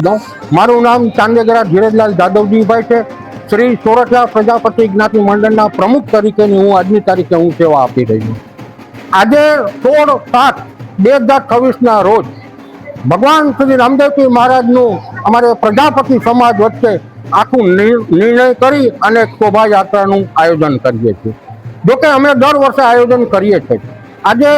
દઉં. મારું નામ ચાંદેગરા ધીરજલાલ જાદવજીભાઈ છે. શ્રી સોરઠિયા પ્રજાપતિ જ્ઞાતિ મંડળના પ્રમુખ તરીકેની હું આજની તારીખે હું સેવા આપી રહી છું. આજે 16/7/2026ના રોજ ભગવાન શ્રી રામદેવજી મહારાજનું અમારે પ્રજાપતિ સમાજ વચ્ચે આખું નિર્ણય કરી અને શોભાયાત્રાનું આયોજન કરીએ છીએ. જોકે અમે દર વર્ષે આયોજન કરીએ છીએ. આજે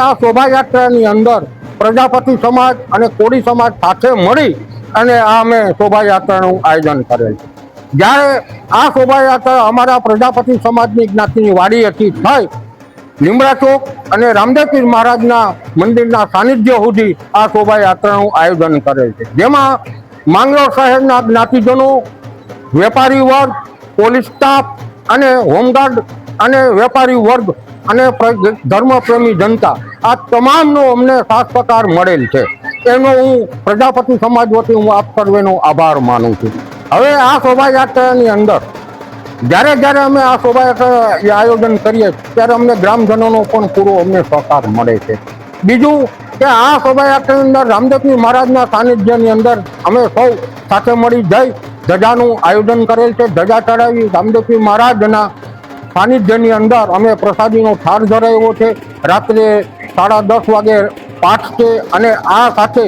આ શોભાયાત્રાની અંદર પ્રજાપતિ સમાજ અને કોળી સમાજ સાથે મળી અને આ અમે શોભાયાત્રાનું આયોજન કરેલ છે. જ્યારે આ શોભાયાત્રા અમારા પ્રજાપતિ સમાજની જ્ઞાતિની વાડીએથી થઈ લીમડા ચોક અને રામદેવપીર મહારાજના મંદિરના સાનિધ્ય સુધી આ શોભાયાત્રાનું આયોજન કરેલ છે. જેમાં માંગરોળ શહેરના જ્ઞાતિજનો, વેપારી વર્ગ, પોલીસ સ્ટાફ અને હોમગાર્ડ અને વેપારી વર્ગ અને ધર્મપ્રેમી જનતા આ તમામનો અમને સાથ સહકાર મળેલ છે. એનો હું પ્રજાપતિ સમાજ વતી હું આપ સર્વેનો આભાર માનું છું. હવે આ શોભાયાત્રાની અંદર જ્યારે અમે આ શોભાયાત્રા આયોજન કરીએ ત્યારે અમને ગ્રામજનોનો પણ પૂરો અમને સહકાર મળે છે. બીજું કે આ શોભાયાત્રાની અંદર રામદેવપીર મહારાજના સાનિધ્યની અંદર અમે સૌ સાથે મળી જઈ ધજાનું આયોજન કરેલ છે. ધજા ચડાવી રામદેવપીર મહારાજના સાનિધ્યની અંદર અમે પ્રસાદીનો થાળ ધરાવ્યો છે. રાત્રે 10:30 વાગે પાઠ છે અને આ સાથે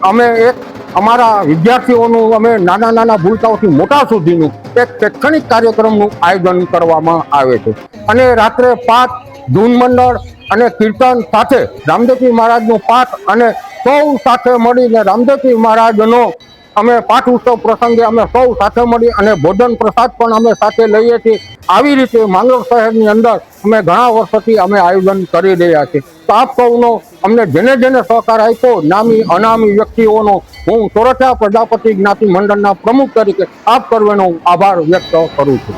અમે એક અમારા વિદ્યાર્થીઓનું અમે નાના ભૂલકાઓથી મોટા સુધીનું એક શૈક્ષણિક કાર્યક્રમનું આયોજન કરવામાં આવે છે. અને રાત્રે 5 ધૂન મંડળ અને કીર્તન સાથે રામદેવપીર મહારાજનું પાઠ અને સૌ સાથે મળીને રામદેવપીર મહારાજનો અમે પાઠ ઉત્સવ પ્રસંગે અમે સૌ સાથે મળી અને ભોજન પ્રસાદ પણ અમે સાથે લઈએ છીએ. આવી રીતે માંગરોળ શહેરની અંદર અમે ઘણા વર્ષોથી અમે આયોજન કરી રહ્યા છીએ. તો આપ સૌનો અમને જેને સહકાર આપ્યો નામી અનામી વ્યક્તિઓનો હું સોરઠિયા પ્રજાપતિ જ્ઞાતિ મંડળના પ્રમુખ તરીકે આપ સર્વેનો આભાર વ્યક્ત કરું છું.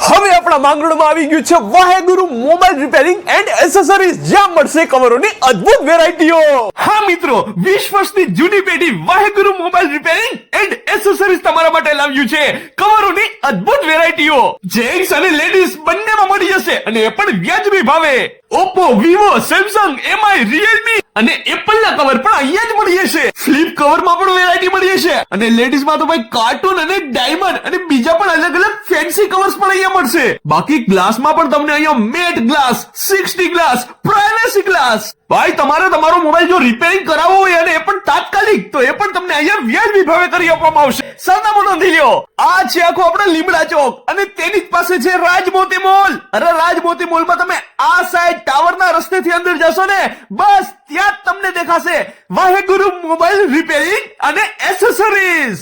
હવે આપણા માંગરોળમાં આવી ગયું છે વાહેગુરુ મોબાઈલ રિપેરિંગ એન્ડ એસેસરીઝ, જ્યાં મળશે કવરોની અદ્ભુત વેરાયટીઓ. હા મિત્રો, 20 વર્ષની જૂની પેઢી વાહેગુરુ મોબાઈલ રિપેરિંગ એન્ડ એસેસરીઝ તમારા માટે લાવ્યું છે કવરોની અદ્ભુત વેરાયટીઓ. જેન્ટ્સ અને લેડીઝ બંનેમાં મળી જશે અને એ પણ વ્યાજબી ભાવે. Oppo, Vivo, Samsung, MI, Realme અને એપલ ના કવર પણ અહીંયા જ મળી જશે. ફ્લિપ કવરમાં પણ વેરાયટી મળી જશે અને લેડીઝમાં તો ભાઈ કાર્ટૂન અને ડાયમંડ અને બીજા પણ અલગ ફેન્સી કવર્સ પણ અહીંયા મળશે. બાકી ગ્લાસમાં પણ તમને અહીંયા matte glass, 60 glass, privacy glass. ભાઈ તમારે તમારો મોબાઈલ જો રિપેરિંગ કરાવવો હોય અને એ પણ તાત્કાલિક, તો એ પણ તમને અહીંયા વ્યાજબી ભાવે કરી આપવામાં આવશે. સરનામું નોંધી લ્યો. આ છે આખો આપણો લીમડા ચોક અને તેની જ પાસે છે રાજમોતી મોલ. અરે રાજમોતી મોલમાં તમે આ સાઈડ ટાવરના રસ્તેથી અંદર જશો ને, બસ ત્યાં જ તમને દેખાશે વાહેગુરુ મોબાઈલ રિપેરિંગ અને એસેસરીઝ.